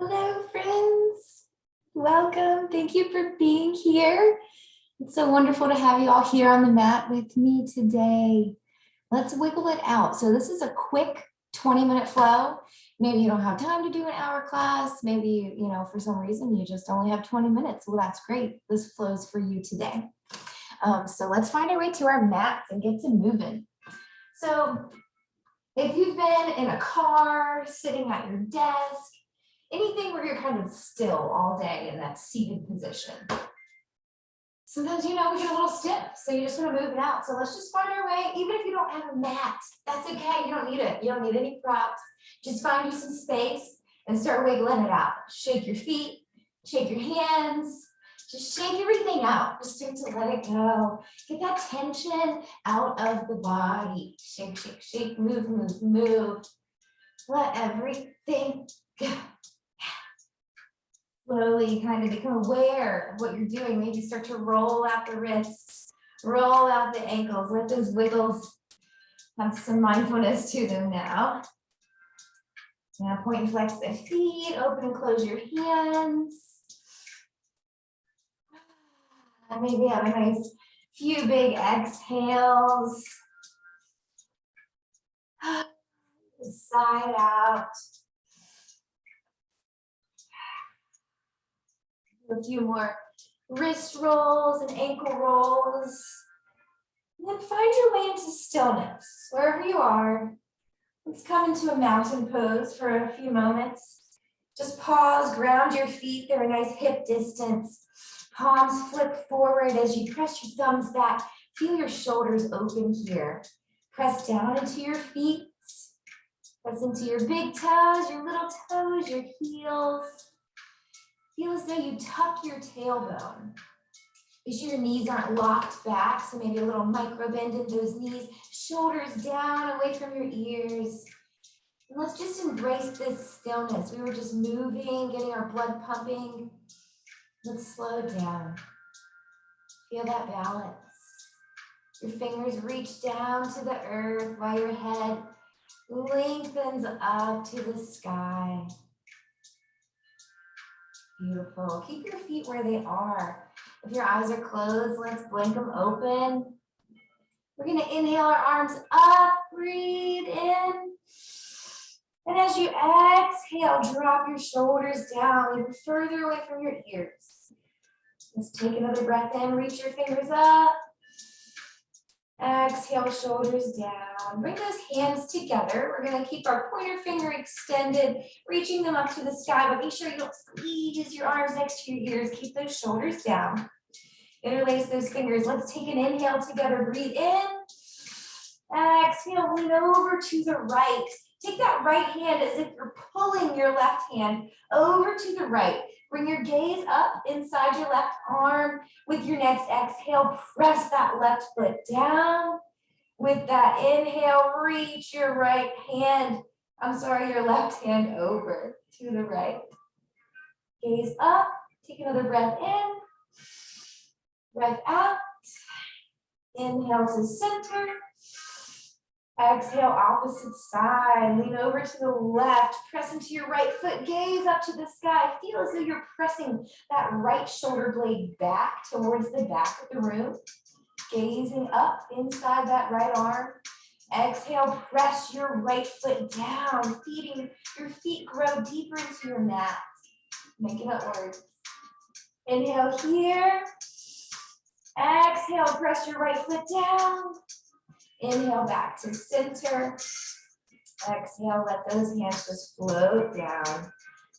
Hello, friends. Welcome. Thank you for being here. It's so wonderful to have you all here on the mat with me today. Let's wiggle it out. So this is a quick 20-minute flow. Maybe you don't have time to do an hour class. Maybe, for some reason you just only have 20 minutes. Well, that's great. This flows for you today. So let's find our way to our mats and get to moving. So if you've been in a car, sitting at your desk, anything where you're kind of still all day in that seated position. Sometimes, we get a little stiff, so you just want to move it out. So let's just find our way, even if you don't have a mat, that's okay. You don't need it. You don't need any props. Just find you some space and start wiggling it out. Shake your feet, shake your hands, just shake everything out. Just start to let it go. Get that tension out of the body. Shake, shake, shake, move, move, move. Let everything go. Slowly kind of become aware of what you're doing. Maybe start to roll out the wrists, roll out the ankles. Let those wiggles have some mindfulness to them now. Now point and flex the feet, open and close your hands. And maybe have a nice few big exhales. Side out. A few more wrist rolls and ankle rolls. And then find your way into stillness. Wherever you are, let's come into a mountain pose for a few moments. Just pause, ground your feet. They're a nice hip distance. Palms flip forward as you press your thumbs back. Feel your shoulders open here. Press down into your feet. Press into your big toes, your little toes, your heels. Feel as though you tuck your tailbone. Be sure your knees aren't locked back, so maybe a little micro bend in those knees. Shoulders down, away from your ears. And let's just embrace this stillness. We were just moving, getting our blood pumping. Let's slow down. Feel that balance. Your fingers reach down to the earth while your head lengthens up to the sky. Beautiful. Keep your feet where they are. If your eyes are closed, let's blink them open. We're going to inhale our arms up, breathe in. And as you exhale, drop your shoulders down, even further away from your ears. Let's take another breath in, reach your fingers up. Exhale, shoulders down. Bring those hands together. We're going to keep our pointer finger extended, reaching them up to the sky, but make sure you don't squeeze your arms next to your ears. Keep those shoulders down. Interlace those fingers. Let's take an inhale together. Breathe in. Exhale, lean over to the right. Take that right hand as if you're pulling your left hand over to the right. Bring your gaze up inside your left arm. With your next exhale, press that left foot down. With that inhale, reach your your left hand over to the right. Gaze up, take another breath in. Breath out. Inhale to center. Exhale, opposite side. Lean over to the left. Press into your right foot. Gaze up to the sky. Feel as though you're pressing that right shoulder blade back towards the back of the room. Gazing up inside that right arm. Exhale, press your right foot down. Feeding your feet grow deeper into your mat. Making it work. Inhale here. Exhale, press your right foot down. Inhale back to center. Exhale, let those hands just float down.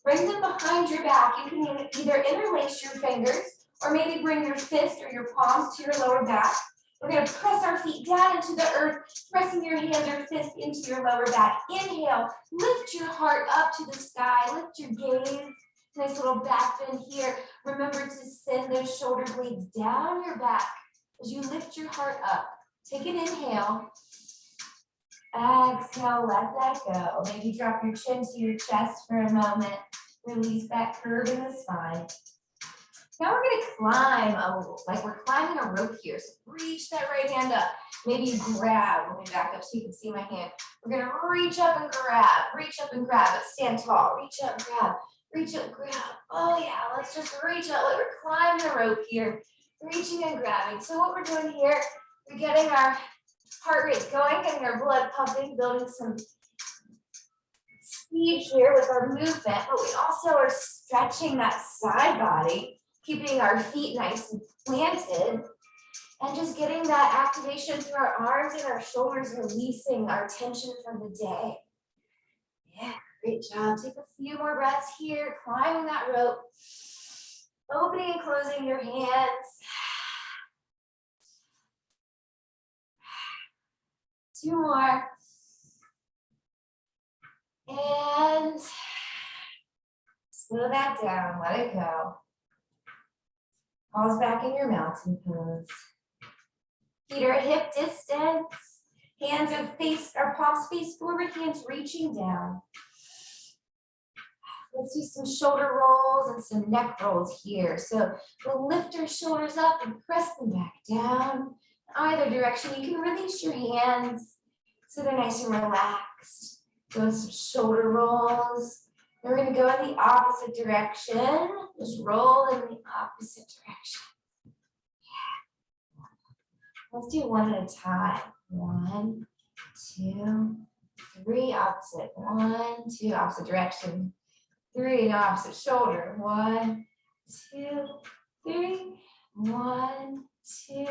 Bring them behind your back. You can either interlace your fingers or maybe bring your fist or your palms to your lower back. We're going to press our feet down into the earth, pressing your hand or fist into your lower back. Inhale, lift your heart up to the sky. Lift your gaze. Nice little back bend here. Remember to send those shoulder blades down your back as you lift your heart up. Take an inhale. Exhale, let that go. Maybe drop your chin to your chest for a moment. Release that curve in the spine. Now we're going to climb, like we're climbing a rope here. So reach that right hand up. Maybe you grab. Let me back up so you can see my hand. We're going to reach up and grab. Reach up and grab. But stand tall. Reach up, grab. Reach up, grab. Oh yeah, let's just reach out. Let her climb the rope here. Reaching and grabbing. So what we're doing here, we're getting our heart rate going, getting our blood pumping, building some speed here with our movement, but we also are stretching that side body, keeping our feet nice and planted, and just getting that activation through our arms and our shoulders, releasing our tension from the day. Yeah, great job. Take a few more breaths here, climbing that rope, opening and closing your hands. 2 more. And slow that down, let it go. Pause back in your mountain pose. Feet are hip distance. Hands are palms face forward, hands reaching down. Let's do some shoulder rolls and some neck rolls here. So we'll lift our shoulders up and press them back down. Either direction, you can release your hands so they're nice and relaxed. Doing some shoulder rolls. Then we're going to go in the opposite direction. Just roll in the opposite direction. Yeah. Let's do one at a time. 1, 2, 3, opposite. 1, 2, opposite direction. 3, in opposite shoulder. 1, 2, 3. 1, 2,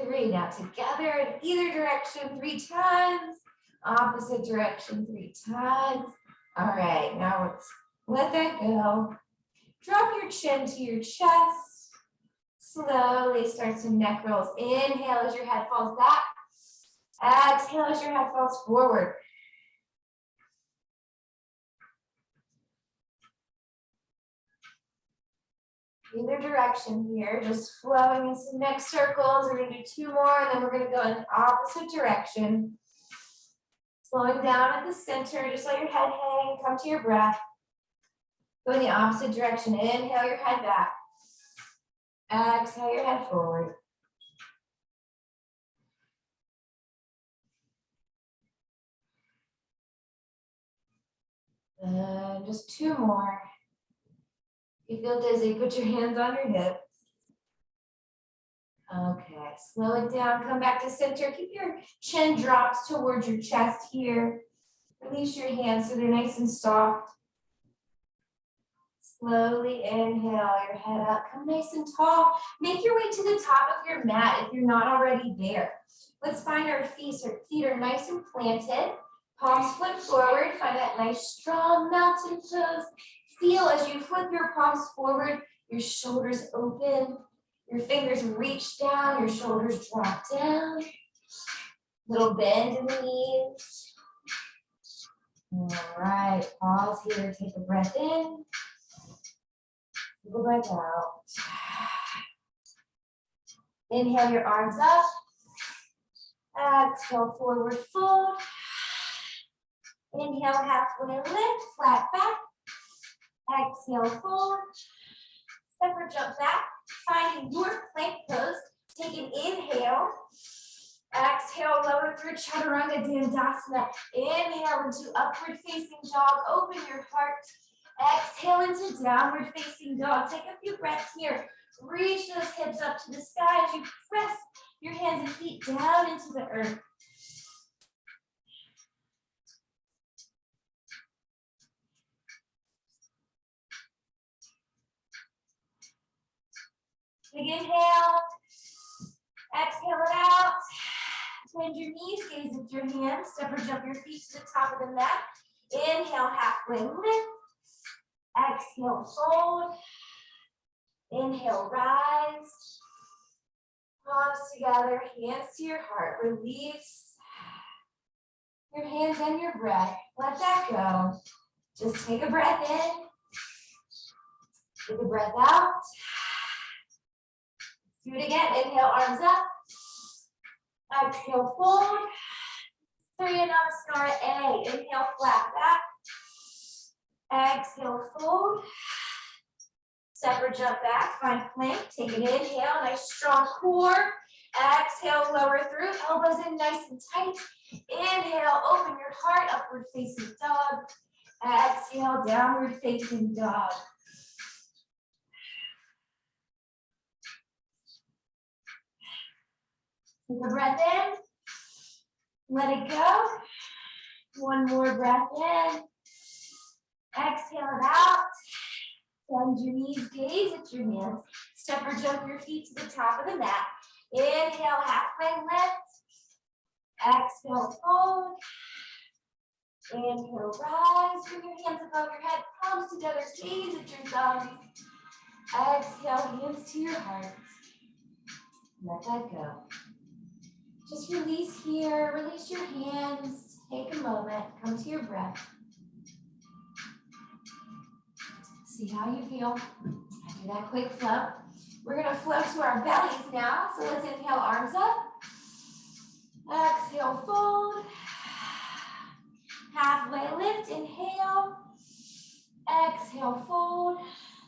3. Now together in either direction 3 times. Opposite direction 3 times. All right, now let's let that go. Drop your chin to your chest. Slowly start some neck rolls. Inhale as your head falls back. Exhale as your head falls forward. Either direction here, just flowing in some neck circles. We're gonna do 2 more, and then we're gonna go in the opposite direction. Slowing down at the center, just let your head hang, come to your breath. Go in the opposite direction. Inhale your head back. Exhale your head forward. And just 2 more. If you feel dizzy, put your hands on your hips. Okay, slow it down, come back to center. Keep your chin dropped towards your chest here. Release your hands so they're nice and soft. Slowly inhale your head up, come nice and tall. Make your way to the top of your mat if you're not already there. Let's find our feet. Our feet are nice and planted. Palms flip forward, find that nice strong mountain pose. Feel as you flip your palms forward, your shoulders open, your fingers reach down, your shoulders drop down. Little bend in the knees. All right, pause here, take a breath in. Take a breath out. Inhale your arms up. Exhale, forward fold. Inhale, halfway lift, flat back. Exhale, fold. Step or jump back. Finding your plank pose. Take an inhale. Exhale, lower through Chaturanga Dandasana. Inhale into upward facing dog. Open your heart. Exhale into downward facing dog. Take a few breaths here. Reach those hips up to the sky as you press your hands and feet down into the earth. Big inhale. Exhale it out. Bend your knees, gaze with your hands. Step or jump your feet to the top of the mat. Inhale, halfway lift. Exhale, fold. Inhale, rise. Palms together, hands to your heart. Release your hands and your breath. Let that go. Just take a breath in. Take a breath out. Do it again. Inhale, arms up. Exhale, fold. Surya Namaskara A. Inhale, flat back. Exhale, fold. Step or jump back. Find plank. Take an inhale. Nice strong core. Exhale, lower through. Elbows in nice and tight. Inhale, open your heart. Upward facing dog. Exhale, downward facing dog. Take a breath in. Let it go. One more breath in. Exhale it out. Bend your knees, gaze at your hands. Step or jump your feet to the top of the mat. Inhale, halfway lift. Exhale, fold. Inhale, rise. Bring your hands above your head, palms together, gaze at your thumbs. Exhale, hands to your heart. Let that go. Just release here, release your hands. Take a moment, come to your breath. See how you feel after that quick flow. We're gonna flow to our bellies now. So let's inhale, arms up. Exhale, fold. Halfway lift, inhale. Exhale, fold.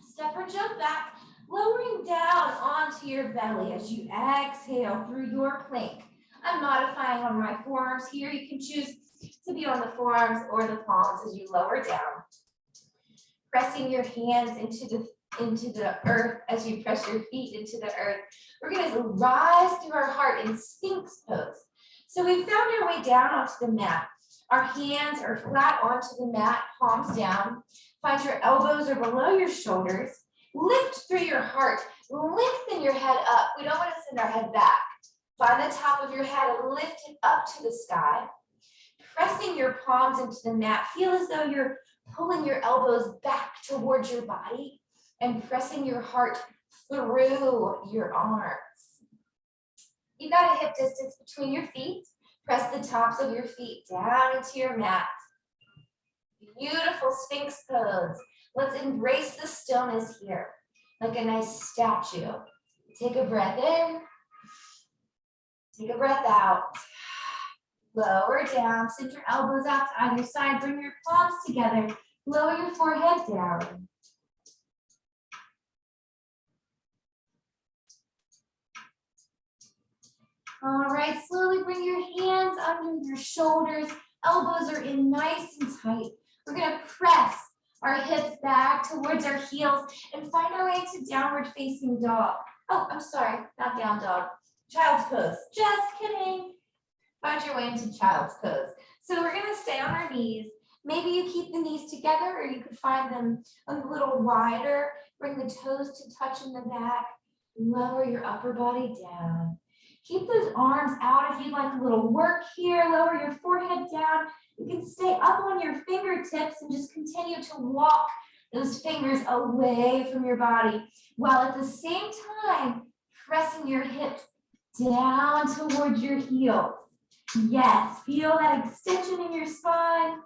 Step or jump back, lowering down onto your belly as you exhale through your plank. I'm modifying on my forearms here. You can choose to be on the forearms or the palms as you lower down. Pressing your hands into the earth as you press your feet into the earth. We're gonna rise through our heart in Sphinx pose. So we found our way down onto the mat. Our hands are flat onto the mat, palms down. Find your elbows are below your shoulders. Lift through your heart. Lengthen your head up. We don't want to send our head back. Find the top of your head and lift it up to the sky. Pressing your palms into the mat. Feel as though you're pulling your elbows back towards your body and pressing your heart through your arms. You got a hip distance between your feet. Press the tops of your feet down into your mat. Beautiful Sphinx pose. Let's embrace the stillness here, like a nice statue. Take a breath in. Take a breath out. Lower down. Send your elbows out to either side. Bring your palms together. Lower your forehead down. All right, slowly bring your hands under your shoulders. Elbows are in nice and tight. We're gonna press our hips back towards our heels and find our way to downward facing dog. Oh, I'm sorry, not down dog. Child's pose. Just kidding. Find your way into child's pose. So we're gonna stay on our knees. Maybe you keep the knees together or you could find them a little wider. Bring the toes to touch in the back. Lower your upper body down. Keep those arms out if you'd like a little work here. Lower your forehead down. You can stay up on your fingertips and just continue to walk those fingers away from your body while at the same time pressing your hips down towards your heels. Yes, feel that extension in your spine.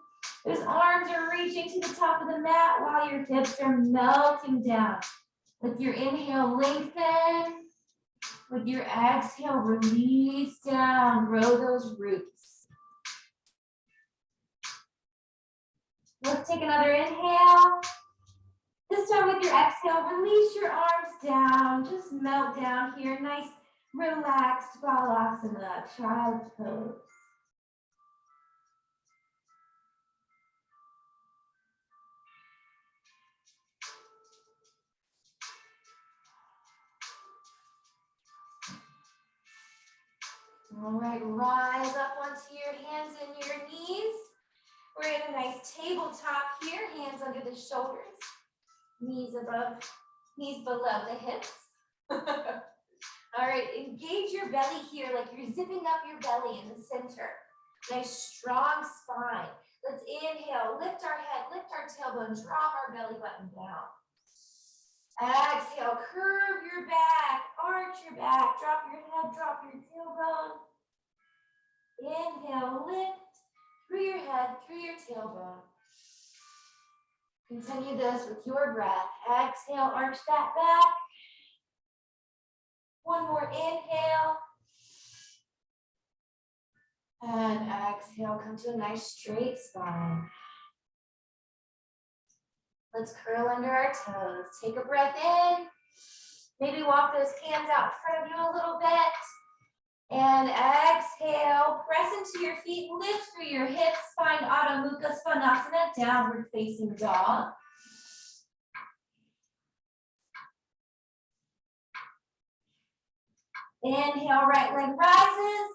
Those arms are reaching to the top of the mat while your hips are melting down. With your inhale, lengthen. With your exhale, release down, grow those roots. Let's take another inhale. This time with your exhale, release your arms down. Just melt down here. Nice, relaxed Balasana, child's pose. All right, rise up onto your hands and your knees. We're in a nice tabletop here, hands under the shoulders, knees above, knees below the hips. All right, engage your belly here like you're zipping up your belly in the center. Nice strong spine. Let's inhale, lift our head, lift our tailbone, drop our belly button down. Exhale, curve your back, arch your back, drop your head, drop your tailbone. Inhale, lift through your head, through your tailbone. Continue this with your breath. Exhale, arch that back. One more inhale. And exhale, come to a nice straight spine. Let's curl under our toes. Take a breath in. Maybe walk those hands out in front of you a little bit. And exhale, press into your feet, lift through your hips, find Adho Mukha Svanasana, downward facing dog. Inhale, right leg rises.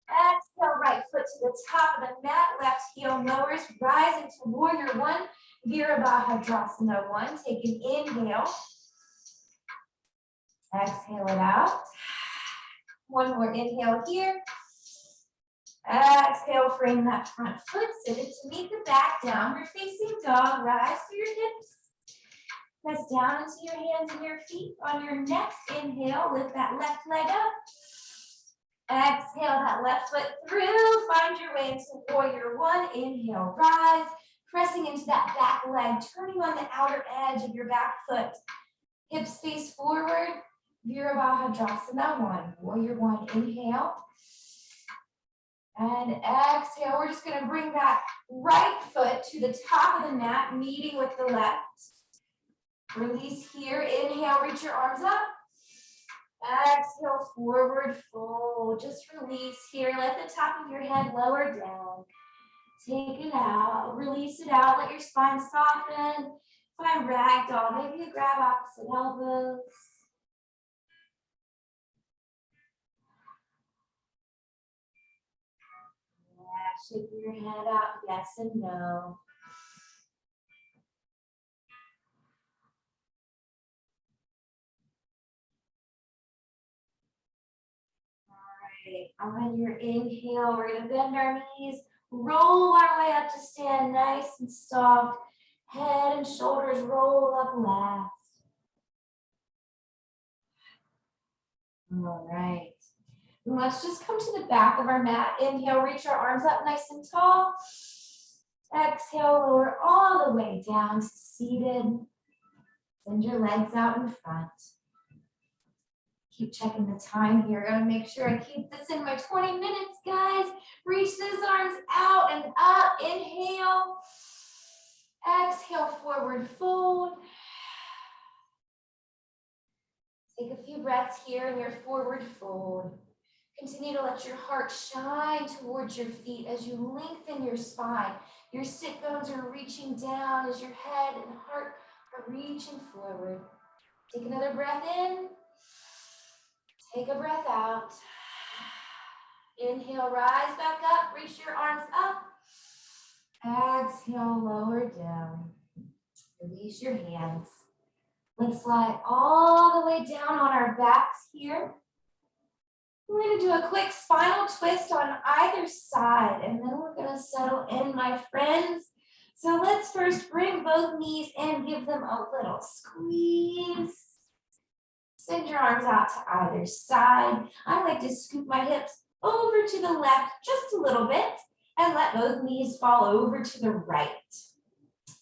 Exhale, right foot to the top of the mat, left heel lowers, rise into warrior one, Virabhadrasana one. Take an inhale. Exhale it out. One more inhale here. Exhale, frame that front foot, sit it to meet the back, downward facing dog, rise through your hips. Press down into your hands and your feet. On your next inhale, lift that left leg up. Exhale that left foot through, find your way into warrior one. Inhale, rise, pressing into that back leg, turning on the outer edge of your back foot. Hips face forward, Virabhadrasana one. Warrior one, inhale. And exhale, we're just gonna bring that right foot to the top of the mat, meeting with the left. Release here, inhale, reach your arms up. Exhale, forward fold. Just release here. Let the top of your head lower down. Take it out. Release it out. Let your spine soften. Find ragdoll. Maybe you grab opposite elbows. Yeah, shake your head out. Yes and no. On your inhale, we're going to bend our knees, roll our way up to stand nice and soft. Head and shoulders roll up last. All right. And let's just come to the back of our mat. Inhale, reach our arms up nice and tall. Exhale, lower all the way down to seated. Send your legs out in front. Keep checking the time here. Gotta make sure I keep this in my 20 minutes, guys. Reach those arms out and up. Inhale. Exhale, forward fold. Take a few breaths here in your forward fold. Continue to let your heart shine towards your feet as you lengthen your spine. Your sit bones are reaching down as your head and heart are reaching forward. Take another breath in. Take a breath out. Inhale, rise back up, reach your arms up. Exhale, lower down. Release your hands. Let's slide all the way down on our backs here. We're going to do a quick spinal twist on either side, and then we're going to settle in, my friends. So let's first bring both knees in, give them a little squeeze. Send your arms out to either side. I like to scoop my hips over to the left just a little bit and let both knees fall over to the right.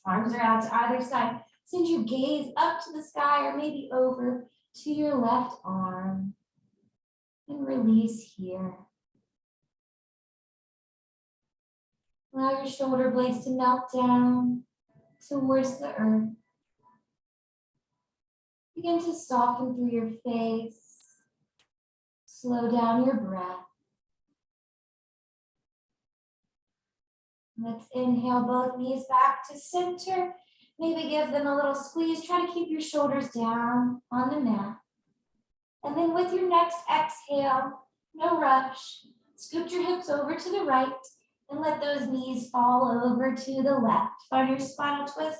Arms are out to either side. Send your gaze up to the sky or maybe over to your left arm. And release here. Allow your shoulder blades to melt down towards the earth. Begin to soften through your face. Slow down your breath. Let's inhale both knees back to center. Maybe give them a little squeeze. Try to keep your shoulders down on the mat. And then with your next exhale, no rush, scoot your hips over to the right and let those knees fall over to the left. Find your spinal twist.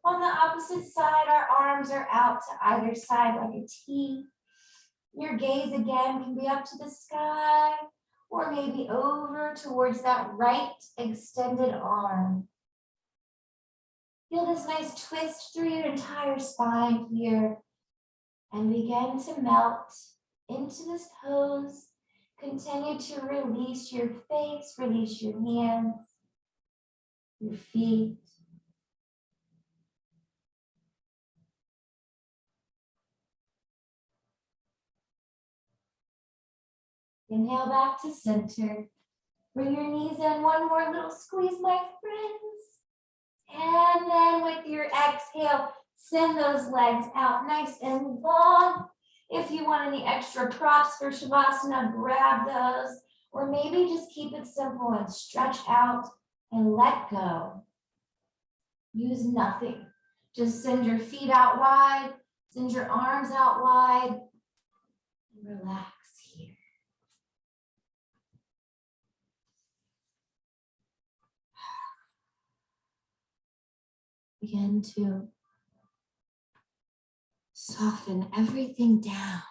On the opposite side, our arms are out to either side like a T. Your gaze again can be up to the sky or maybe over towards that right extended arm. Feel this nice twist through your entire spine here and begin to melt into this pose. Continue to release your face, release your hands, your feet. Inhale back to center. Bring your knees in, one more little squeeze, my friends. And then with your exhale, send those legs out nice and long. If you want any extra props for Shavasana, grab those, or maybe just keep it simple and stretch out and let go. Use nothing. Just send your feet out wide, send your arms out wide, and relax here. Begin to soften everything down.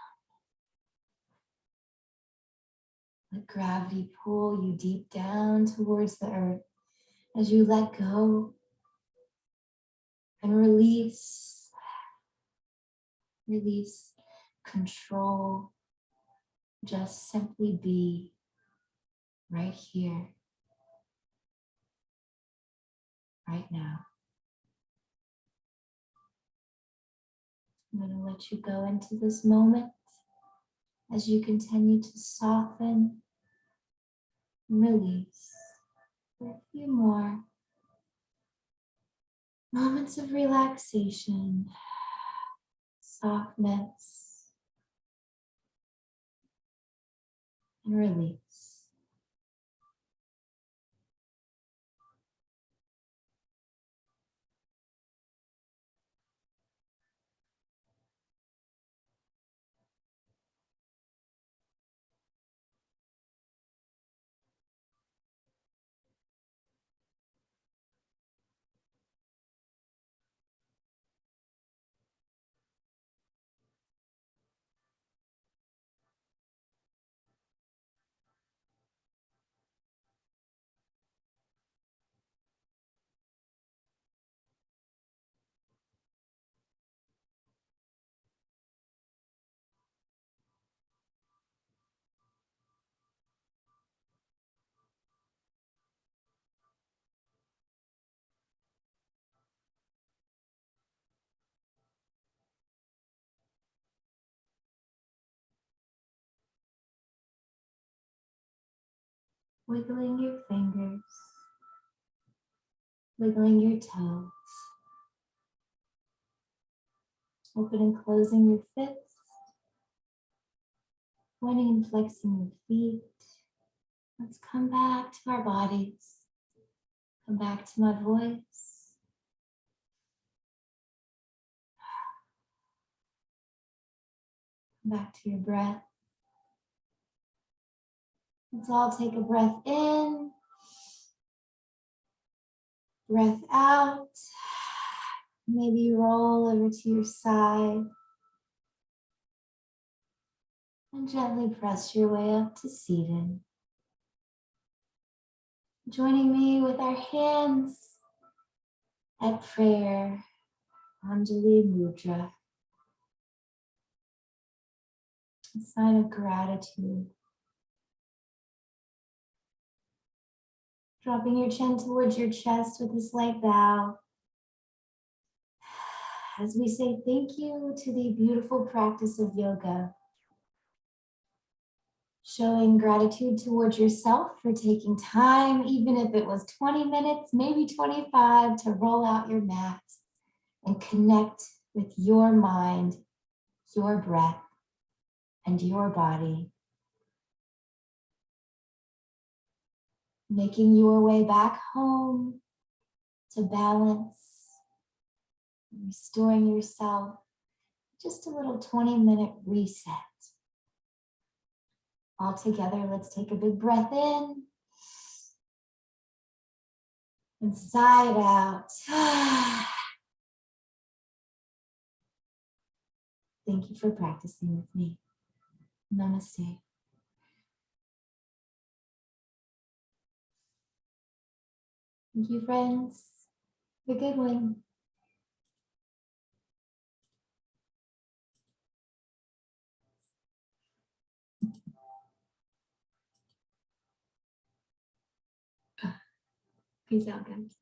Let gravity pull you deep down towards the earth as you let go and release. Release control. Just simply be right here, right now. I'm going to let you go into this moment as you continue to soften and release for a few more moments of relaxation, softness, and release. Wiggling your fingers, wiggling your toes, open and closing your fists, pointing and flexing your feet. Let's come back to our bodies. Come back to my voice. Come back to your breath. Let's all take a breath in, breath out. Maybe roll over to your side and gently press your way up to seated. Joining me with our hands at prayer, Anjali Mudra, a sign of gratitude. Dropping your chin towards your chest with a slight bow. As we say thank you to the beautiful practice of yoga. Showing gratitude towards yourself for taking time, even if it was 20 minutes, maybe 25, to roll out your mat and connect with your mind, your breath, and your body. Making your way back home to balance, restoring yourself. Just a little 20-minute reset. All together, let's take a big breath in and sigh it out. Thank you for practicing with me. Namaste. Thank you, friends. Have a good one. Peace out, guys.